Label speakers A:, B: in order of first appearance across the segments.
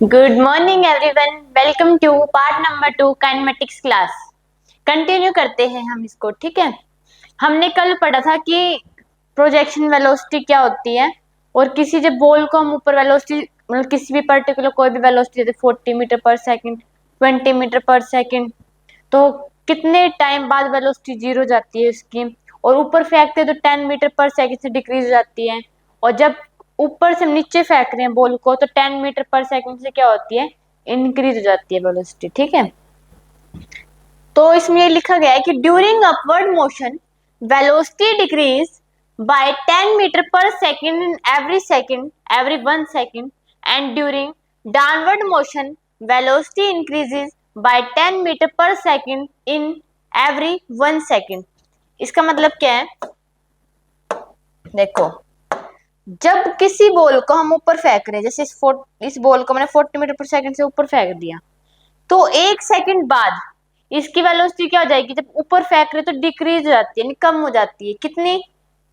A: Good morning everyone, welcome to part number 2 kinematics class. Continue करते हैं हम इसको। ठीक है, हमने कल पढ़ा था कि प्रोजेक्शन वेलोसिटी क्या होती है और किसी जब बॉल को हम ऊपर वेलोसिटी मतलब किसी भी पर्टिकुलर कोई भी वेलोसिटी जैसे 40 metre per second, 20 metre per second, तो कितने टाइम बाद वेलोसिटी जीरो जाती है उसकी, और ऊपर फेंकते तो 10 मीटर पर सेकंड से डिक्रीज हो जाती है, और जब ऊपर से नीचे फेंक रहे हैं बॉल को तो 10 मीटर पर सेकंड से क्या होती है, इंक्रीज हो जाती है वेलोसिटी। ठीक है, तो इसमें ये लिखा गया है कि during upward motion velocity decrease by 10 metre per second in every 1 second, and during downward motion velocity increases by 10 metre per second in every 1 second. इसका मतलब क्या है, देखो जब किसी बॉल को हम ऊपर फेंक रहे हैं, जैसे इस बॉल को मैंने 40 मीटर पर सेकंड से ऊपर फेंक दिया, तो 1 सेकंड बाद इसकी वेलोसिटी क्या हो जाएगी, जब ऊपर फेंक रहे तो डिक्रीज हो जाती है, यानी कम हो जाती है। कितनी?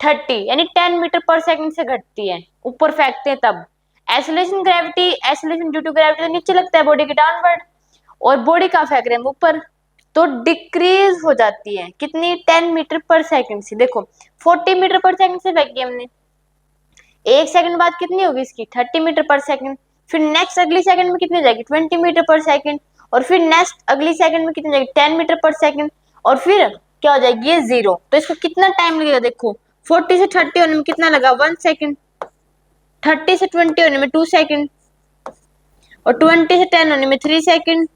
A: 30, यानी 10 मीटर पर सेकंड से घटती है ऊपर फेंकते हैं तब। एसिलेशन ड्यू टू ग्रेविटी तो नीचे लगता है बॉडी के डाउनवर्ड, और बॉडी कहाँ फेंक रहे हैं, ऊपर, तो डिक्रीज हो जाती है। कितनी? 10 मीटर पर सेकंड से। देखो 40 मीटर पर सेकंड से फेंकी हमने, 1 सेकंड बाद कितनी होगी इसकी? 30 मीटर पर सेकंड। फिर नेक्स्ट अगली सेकंड में कितनी जाएगी? 20 मीटर पर सेकंड। और फिर नेक्स्ट अगली सेकंड में कितनी जाएगी? 10 मीटर पर सेकंड। और फिर क्या हो जाएगी? ये जीरो। तो इसको कितना टाइम लगेगा? देखो 40 से 30 होने में कितना लगा? 1 सेकंड। 30 से 20 होने में 2 सेकंड, और 20 से 10 होने में 3 सेकंड,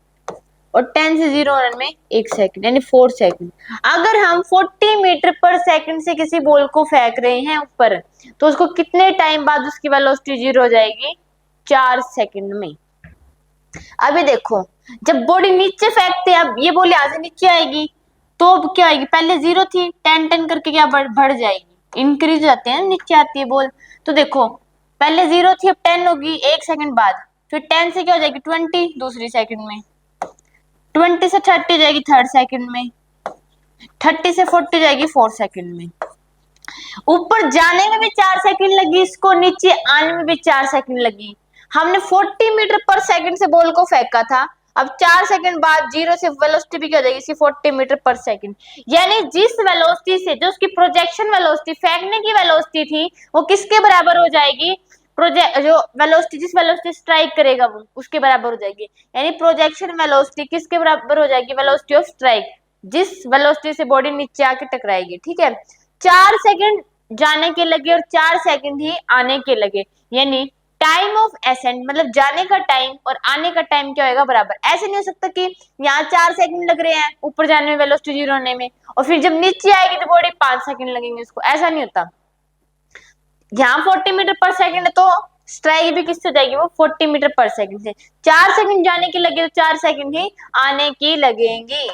A: और 10 से 0 होने में 1 सेकंड, यानी 4 सेकंड। अगर हम 40 मीटर पर सेकंड से किसी बॉल को फेंक रहे हैं ऊपर, तो उसको कितने टाइम बाद उसकी वेलोसिटी जीरो हो जाएगी? 4 सेकंड में। अभी देखो जब बॉडी नीचे फेंकते हैं, अब ये बॉल यहाँ से नीचे आएगी तो अब क्या आएगी? पहले 0 थी, 10 10 करके क्या बढ़ जाएगी, इंक्रीज जाते हैं, नीचे आती है बॉल। तो देखो पहले 0 थी, अब 10 होगी 1 सेकंड बाद, फिर 10 से क्या हो जाएगी? 20 दूसरी सेकंड में, 20 से 30 जाएगी 3rd सेकंड में, 30 से 40 जाएगी 4th सेकंड में। ऊपर जाने में भी 4 सेकंड लगी, इसको नीचे आने में भी 4 सेकंड लगी। हमने 40 मीटर पर सेकंड से बॉल को फेंका था, अब 4 सेकंड बाद 0 से वेलोसिटी भी क्या हो जाएगी इसकी? 40 मीटर पर सेकंड। यानी जिस वेलोसिटी से, जो उसकी प्रोजेक्शन वेलोसिटी, फेंकने की वेलोसिटी थी, वो किसके बराबर हो जाएगी? जो वेलोसिटी, जिस वेलोसिटी स्ट्राइक करेगा वो उसके बराबर हो जाएगी। यानी प्रोजेक्शन वेलोसिटी किसके बराबर हो जाएगी? वेलोसिटी ऑफ स्ट्राइक, जिस वेलोसिटी से बॉडी नीचे आके टकराएगी। ठीक है, 4 सेकंड जाने के लगे और 4 सेकंड ही आने के लगे, यानी टाइम ऑफ एसेंट मतलब जाने का टाइम और आने का टाइम क्या होगा? बराबर। ऐसे नहीं हो सकता कि यहाँ 4 सेकंड लग रहे हैं ऊपर जाने में, वेलोसिटी जीरो होने में, और फिर जब नीचे आएगी तो बॉडी 5 सेकंड लगेंगे उसको, ऐसा नहीं होता। यहाँ 40 मीटर पर सेकंड है तो स्ट्राइक भी किससे जाएगी? वो 40 मीटर पर सेकंड से। 4 सेकंड जाने के लगे तो 4 सेकंड ही आने की लगेंगी।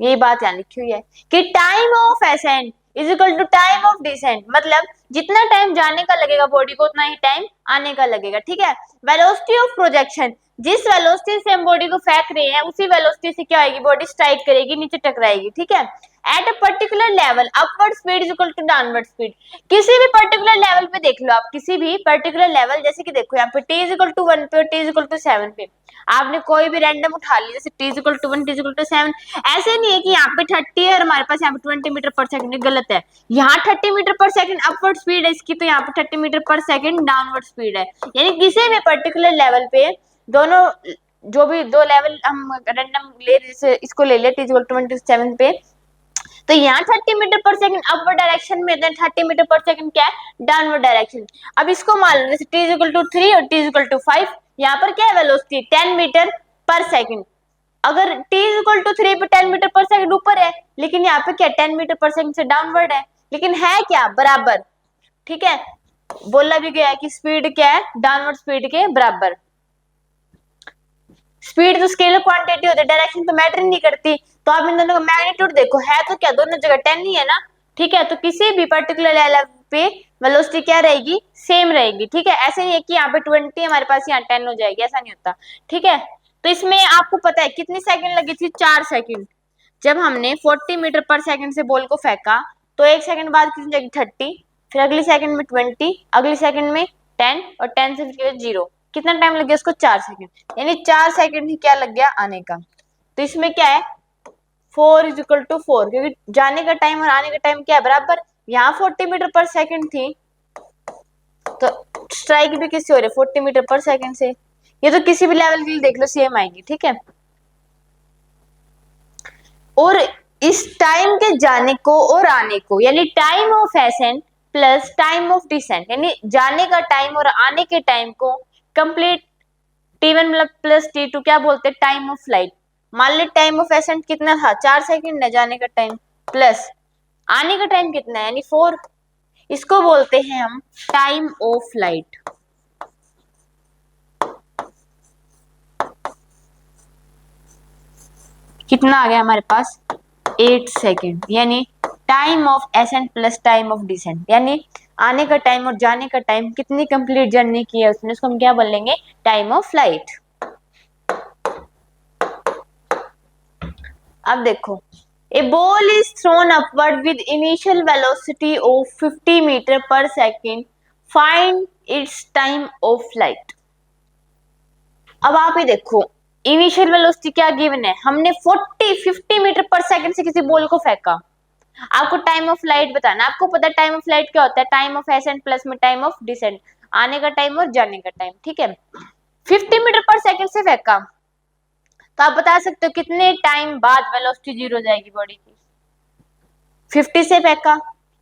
A: यही बात यहाँ लिखी हुई है कि time of ascent is equal to time of descent, मतलब जितना टाइम जाने का लगेगा बॉडी को उतना ही टाइम आने का लगेगा। ठीक है, वेलोसिटी ऑफ प्रोजेक्शन, जिस वेलोसिटी से हम बॉडी को फेंक रहे हैं उसी वेलोसिटी से क्या आएगी? बॉडी स्ट्राइक करेगी, नीचे टकराएगी। ठीक है, at a particular level upward speed is equal to downward speed. किसी भी पर्टिकुलर लेवल पे देख लो आप, किसी भी पर्टिकुलर लेवल, जैसे कि देखो यहाँ पे t इज इक्वल टू 1 पे और t इज इक्वल टू 7 पे, आपने कोई भी रैंडम उठा लिया, जैसे t is equal to 1, t is equal to 7। ऐसे नहीं है कि यहाँ पे 30 है और हमारे पास यहाँ पे 20 मीटर पर सेकंड, गलत है। यहाँ 30 metre per second upward speed है इसकी, तो यहाँ पे 30 metre per second downward speed है। यानी किसी भी पर्टिकुलर लेवल पे दोनों, जो भी दो लेवल हम रैंडम ले, जैसे इसको ले ले t इज इक्वल टू 27 पे, तो यहाँ 30 metre per second upward direction में, 30 मीटर पर सेकंड क्या है? Downward direction. अब इसको मान लो जैसे t इज इक्वल टू 3 और t इज इक्वल टू 5, यहाँ पर क्या है? Velocity 10 metre per second. अगर t इज इक्वल टू 3 पे 10 मीटर पर सेकंड ऊपर है, लेकिन यहाँ पे क्या 10 मीटर पर सेकंड से डाउनवर्ड है, लेकिन है क्या? बराबर। ठीक है, बोला भी गया है कि स्पीड क्या है? डाउनवर्ड स्पीड के बराबर। स्पीड तो स्केलर क्वांटिटी होती है, डायरेक्शन तो मैटर नहीं करती। तो आप इन दोनों का मैग्नीट्यूड देखो, है तो क्या दोनों जगह 10 ही है ना। ठीक है, तो किसी भी पर्टिकुलर लेवल पे वेलोसिटी क्या रहेगी? सेम रहेगी। ठीक है, ऐसे नहीं है कि यहाँ पे 20 हमारे पास यहाँ 10 हो जाएगी, ऐसा नहीं होता। ठीक है, तो इसमें आपको पता है कितनी सेकंड लगी थी? 4 सेकंड। जब हमने 40 मीटर पर सेकंड से बॉल को फेंका तो 1 सेकंड बाद कितनी जाएगी? 30, फिर अगली सेकंड में 20, अगली सेकंड में 10, और 10 से फिर 0, कितना टाइम लग गया उसको, 4 सेकंड, यानी 4 सेकंड ही क्या लग गया आने का। तो इसमें क्या है 4 इज इक्वल टू 4, क्योंकि जाने का टाइम और आने का टाइम क्या है बराबर। यहाँ 40 मीटर पर सेकंड थी तो स्ट्राइक भी किससे हो रही है 40 मीटर पर सेकंड से। ये तो किसी भी लेवल के लिए देख लो सेम आएगी, ठीक है। और इस टाइम के जाने को और आने को, यानी time of ascent plus time of descent, यानी जाने का टाइम और आने के टाइम को कंप्लीट T1 मतलब प्लस T2 क्या बोलते हैं टाइम ऑफ फ्लाइट। मान ले टाइम ऑफ एसेंट कितना था 4 सेकंड है जाने का टाइम, प्लस आने का टाइम कितना है यानी 4, इसको बोलते हैं हम टाइम ऑफ फ्लाइट। कितना आ गया हमारे पास 8 सेकेंड, यानी time of ascent plus time of descent, यानी आने का टाइम और जाने का टाइम कितनी कंप्लीट जर्नी की है उसने, उसको हम क्या बोलेंगे टाइम ऑफ फ्लाइट। अब देखो a ball is thrown upward with initial velocity of 50 metre per second, find its time of flight. अब आप ही देखो इनिशियल वेलोसिटी क्या गिवन है, हमने 50 मीटर पर सेकंड से किसी बॉल को फेंका, आपको टाइम ऑफ फ्लाइट बताना। आपको पता है टाइम ऑफ फ्लाइट क्या होता है, टाइम ऑफ एसेंट प्लस में टाइम ऑफ डिसेंट, आने का टाइम और जाने का टाइम, ठीक है। 50 मीटर पर सेकंड से फेंका तो आप बता सकते हो कितने टाइम बाद वेलोसिटी जीरो जाएगी बॉडी की। 50 से फेंका,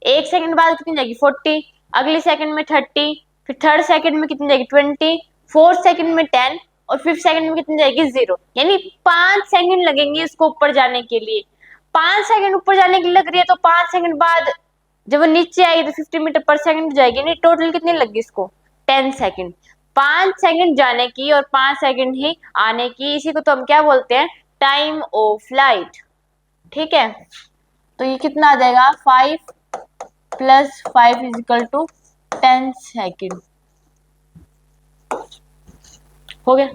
A: 1 सेकंड बाद कितनी जाएगी 40, अगली सेकंड में 30, फिर थर्ड सेकंड में कितनी जाएगी 20, फोर्थ सेकंड में 10 और फिफ्थ सेकंड में कितनी जाएगी 0, यानी 5 सेकंड लगेंगे इसको ऊपर जाने के लिए। 5 सेकंड ऊपर जाने के लिए लग रही है तो 5 सेकंड बाद जब वो नीचे आएगी तो 50 मीटर पर सेकंड हो जाएगी, यानी टोटल कितनी लगी इसको 10 सेकंड। 5 सेकंड जाने की और 5 सेकंड ही आने की, इसी को तो हम क्या बोलते हैं टाइम ऑफ फ्लाइट, ठीक है। तो ये कितना आ जाएगा 5 plus 5 is equal to 10 second, हो गया।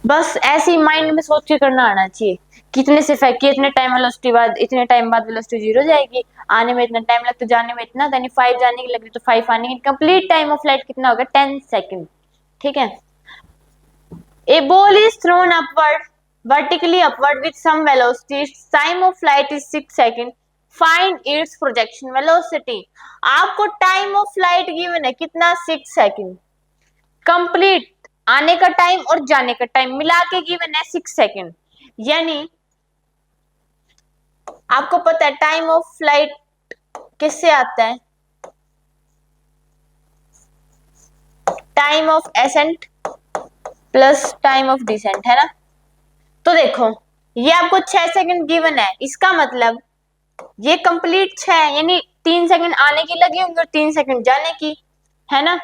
A: बस ऐसे ही माइंड में सोच के करना आना चाहिए, कितने से फेंकी इतने टाइम वेलोसिटी बाद, इतने टाइम बाद वेलोसिटी जीरो जाएगी, आने में इतना टाइम लगता, जाने में इतना, यानी 5 जाने की लग रही तो 5 आने की, कंप्लीट टाइम ऑफ फ्लाइट कितना होगा 10 सेकेंड, ठीक है। A ball is thrown upward vertically upward with some velocity, its time of flight is 6 seconds, find its projection velocity। आपको टाइम ऑफ फ्लाइट गिवन है कितना 6 सेकंड, कंप्लीट आने का time और जाने का टाइम मिला के गिवन है 6 सेकंड, यानी आपको पता है टाइम ऑफ फ्लाइट किससे आता है time of ascent plus time of descent, है ना। तो देखो ये आपको 6 सेकंड गिवन है, इसका मतलब ये कंप्लीट 6 यानी 3 सेकंड आने की लगी होंगे और 3 सेकंड जाने की, है ना।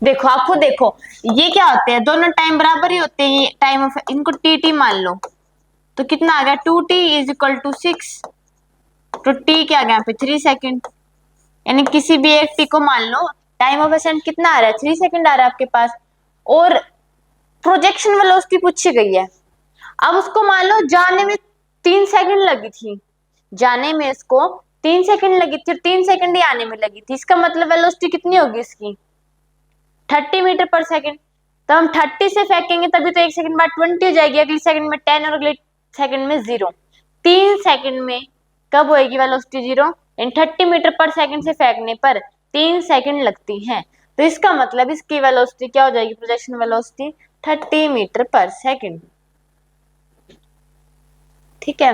A: देखो आपको देखो ये क्या होते हैं दोनों टाइम बराबर ही होते हैं, ये टाइम ऑफ इनको टी मान लो तो कितना आ गया 2t इज इक्वल टू 6, तो t क्या आ गया यहाँ पे 3 सेकंड, यानी किसी भी एक टी को मान लो टाइम ऑफ एसेंट कितना आ रहा है 3 सेकंड आ रहा है आपके पास, और प्रोजेक्शन वेलोसिटी पूछी गई है। अब उसको मान लो जाने में 3 सेकंड लगी थी, जाने में इसको 3 सेकंड लगी थी और 3 सेकंड ही आने में लगी थी, इसका मतलब वेलोसिटी कितनी होगी इसकी 30 मीटर पर सेकंड। तो हम 30 से फेंकेंगे तभी तो 1 सेकंड बाद 20 हो जाएगी, अगली सेकंड में 10 और अगले सेकंड में 0। 3 सेकंड में कब होएगी वेलोसिटी 0, इन 30 मीटर पर सेकंड से फेंकने पर 3 सेकंड लगती हैं, तो इसका मतलब इसकी वेलोसिटी क्या हो जाएगी projection velocity 30 metre per second, ठीक है।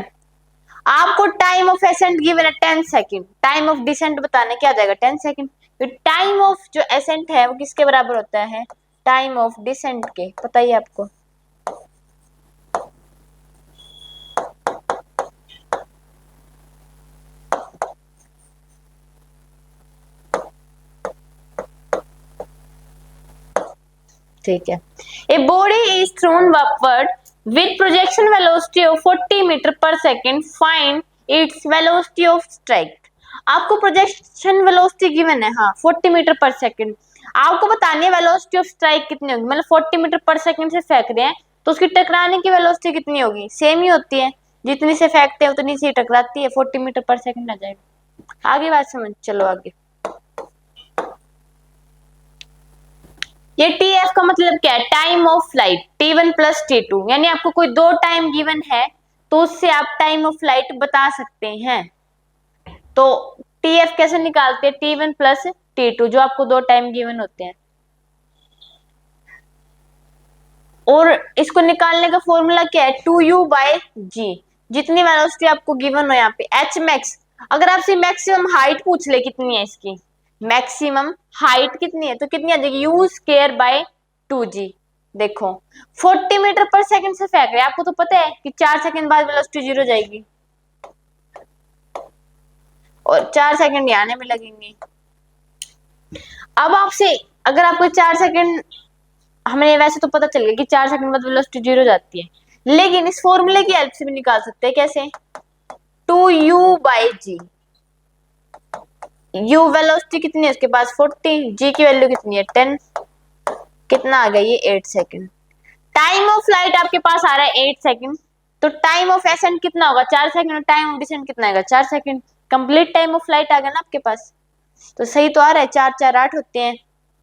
A: आपको टाइम ऑफ एसेंट गिवन है 10 सेकंड, टाइम ऑफ डिसेंट बताने क्या आ जाएगा 10 सेकंड, तो टाइम ऑफ जो एसेंट है वो किसके बराबर होता है टाइम ऑफ डिसेंट के, पता ही आपको। ठीक है, a body is thrown upward with projection velocity of 40 metre per second, find its velocity of strike. आपको प्रोजेक्शन वेलोसिटी गिवन है हाँ 40 मीटर पर सेकंड, आपको बतानी है वेलोसिटी ऑफ स्ट्राइक कितनी होगी, मतलब 40 मीटर पर सेकंड से फेंक रहे हैं तो उसकी टकराने की वेलोसिटी कितनी होगी, सेम ही होती है, जितनी से फेंकते हैं उतनी सी टकराती है, 40 मीटर पर सेकंड आ जाएगा। आगे बात समझ, चलो आगे। ये टी एफ का मतलब क्या है? Time of flight, T1 plus T2, यानी आपको कोई दो टाइम गिवन है तो उससे आप टाइम ऑफ फ्लाइट बता सकते हैं। तो टी एफ कैसे निकालते हैं? T1 प्लस T2, जो आपको दो टाइम गिवन होते हैं। और इसको निकालने का फॉर्मूला क्या है? 2u/g। जितनी वेलोसिटी आपको गिवन हो यहाँ पे h मैक्स, अगर आपसे मैक्सिमम हाइट पूछ ले कितनी है इसकी, मैक्सिमम हाइट कितनी है, तो कितनी आ जाएगी? u²/2g। देखो 40 मीटर पर सेकंड से फेंक रहे हैं, आपको तो पता है कि 4 सेकंड बाद वेलोसिटी 0 जाएगी और 4 सेकंड ये आने में लगेंगे। अब आपसे अगर आपको 4 सेकंड, हमें वैसे तो पता चल गया कि 4 सेकंड बाद वेलोसिटी 0 जाती है, लेकिन इस फॉर्मूले की हेल्प से भी निकाल सकते हैं। कैसे? 2u/g। u वेलोसिटी कितनी है उसके पास? 40, g की वैल्यू कितनी है? 10। कितना आ गया ये? 8 सेकंड। टाइम ऑफ फ्लाइट आपके पास आ रहा है 8 सेकंड, तो टाइम ऑफ एसेंट कितना होगा? 4 सेकंड। और टाइम ऑफ डिसेंट कितना आएगा? 4 second. Complete time of flight आ गया ना आपके पास, तो सही तो आ रहा है, 4 4 8 होते हैं।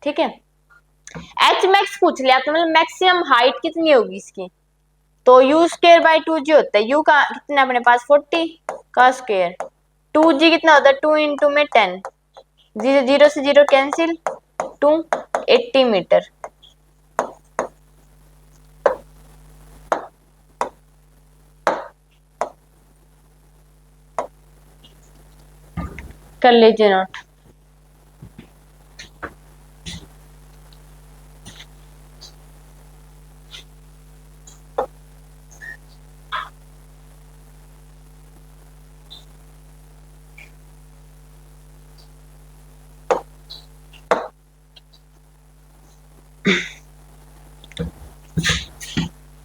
A: ठीक है, एच मैक्स पूछ लिया आपने, मतलब मैक्सिमम हाइट कितनी होगी इसकी, तो u²/2g होता है। u का कितना अपने पास? 40 का स्क्वायर। 2g कितना होता है? 2 इंटू में 10, 0 से 0 कैंसिल, 2 80 मीटर। कर लीजिए नोट।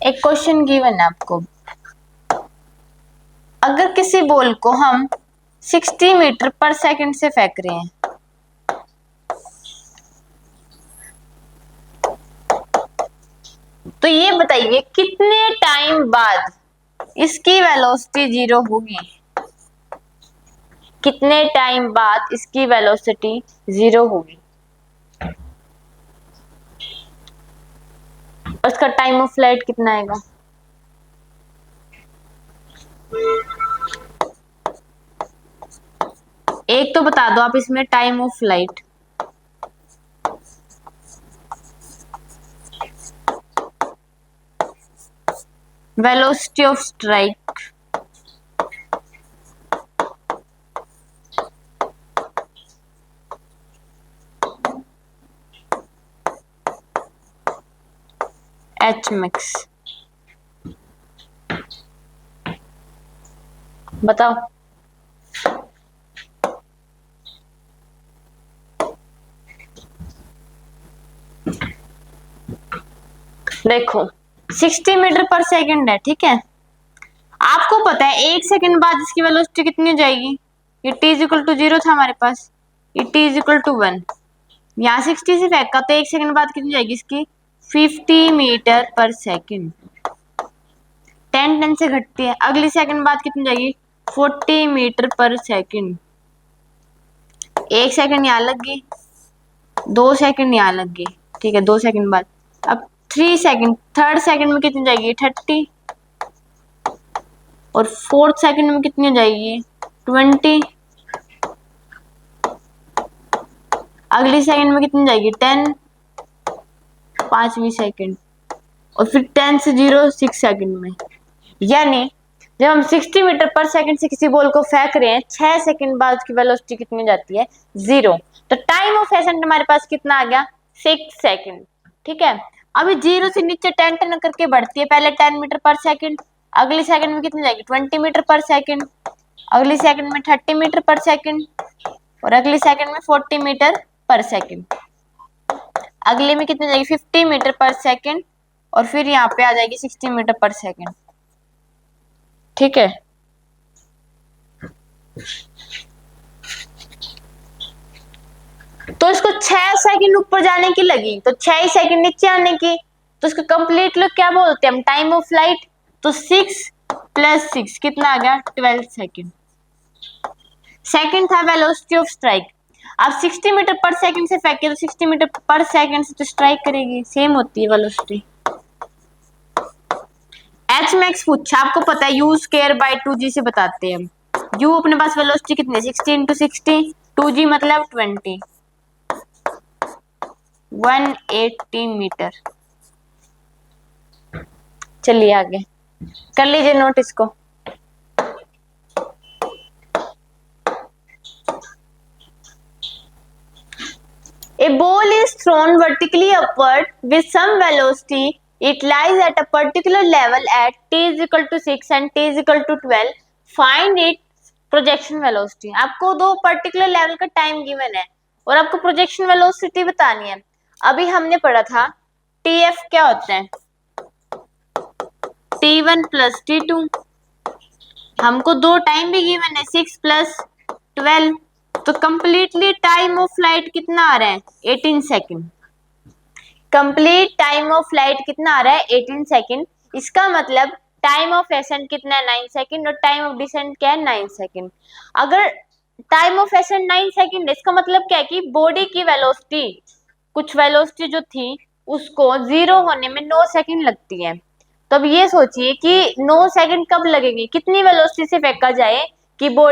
A: एक क्वेश्चन गिवन है आपको, अगर किसी बॉल को हम 60 मीटर पर सेकंड से फेंक रहे हैं, तो ये बताइए कितने टाइम बाद इसकी वेलोसिटी 0 होगी? कितने टाइम बाद इसकी वेलोसिटी 0 होगी? उसका टाइम ऑफ फ्लाइट कितना आएगा? एक तो बता दो आप इसमें time of flight. Velocity of strike, H max, बताओ। देखो 60 मीटर पर सेकंड है, ठीक है, आपको पता है 1 सेकंड बाद इसकी वेलोसिटी कितनी हो जाएगी? ये t=0 था हमारे पास, ये t=1, यहाँ 60 से फेंका तो 1 सेकंड बाद कितनी जाएगी इसकी? 50 मीटर पर सेकंड। 10 10 से घटती है, अगली सेकंड बाद कितनी जाएगी? 40 मीटर पर सेकंड। 1 सेकंड यहाँ लग गई, 2 सेकंड यहाँ लग गई, ठीक है, 2 सेकंड बाद अब 3 सेकंड, थर्ड सेकंड में कितनी जाएगी? 30, और फोर्थ सेकंड में कितनी जाएगी? 20, अगली सेकंड में कितनी जाएगी? 10, पांचवी सेकंड, और फिर 10 से 0 6 सेकंड में। यानी जब हम 60 मीटर पर सेकंड से किसी बॉल को फेंक रहे हैं, 6 सेकंड बाद उसकी वेलोसिटी कितनी हो जाती है? 0। तो टाइम ऑफ एसेंट हमारे पास कितना आ गया? 6 सेकंड। ठीक है, अभी 0 से नीचे 10 10 करके बढ़ती है, पहले 10 मीटर पर सेकंड, अगली सेकंड में कितनी जाएगी? 20 मीटर पर सेकंड, अगली सेकंड में 30 मीटर पर सेकंड, और अगली सेकंड में 40 मीटर पर सेकंड, अगले में कितनी जाएगी? 50 मीटर पर सेकंड, और फिर यहाँ पे आ जाएगी 60 मीटर पर सेकंड। ठीक है, तो इसको 6 सेकंड ऊपर जाने की लगी, तो 6 सेकंड नीचे आने की, तो इसको कंप्लीट लुक क्या बोलते हैं हम? Time of flight. तो 6 प्लस 6 कितना आ गया 12 सेकेंड। सेकंड था वेलोसिटी ऑफ स्ट्राइक। अब 60 मीटर पर सेकंड से फेंके तो 60 मीटर पर सेकंड से तो स्ट्राइक करेगी, सेम होती है वेलोसिटी। एच मैक्स पूछा, आपको पता है यू स्क्वायर बाय 2g से बताते हैं। यू अपने पास वेलोसिटी कितनी है 60 इंटू 60, 2g मतलब 20, 180 मीटर। चलिए आगे कर लीजिए नोट इसको। A ball is thrown vertically upward with some velocity. It lies at a particular level at t is equal to 6 and t is equal to 12. Find its projection velocity. आपको दो particular level का time given है और आपको projection velocity बतानी है। अभी हमने पढ़ा था TF क्या होता है, T1 प्लस T2। हमको दो टाइम भी गिवन है 6 प्लस 12, तो कंप्लीटली टाइम ऑफ फ्लाइट कितना आ रहा है 18 second. Complete time of flight कितना आ रहा है 18 सेकेंड। इसका मतलब टाइम ऑफ एसेंट कितना है 9 सेकेंड और टाइम ऑफ डिसेंट क्या है 9 सेकेंड। अगर टाइम ऑफ एसेंट 9 सेकेंड, इसका मतलब क्या है कि बॉडी की वेलोसिटी, कुछ वेलोसिटी जो थी उसको 0 होने में 9 सेकेंड लगती है। तो अब ये सोचिए कि 9 सेकेंड कब लगेंगे, कितनी वेलोसिटी से फेंका जाए कि बॉडी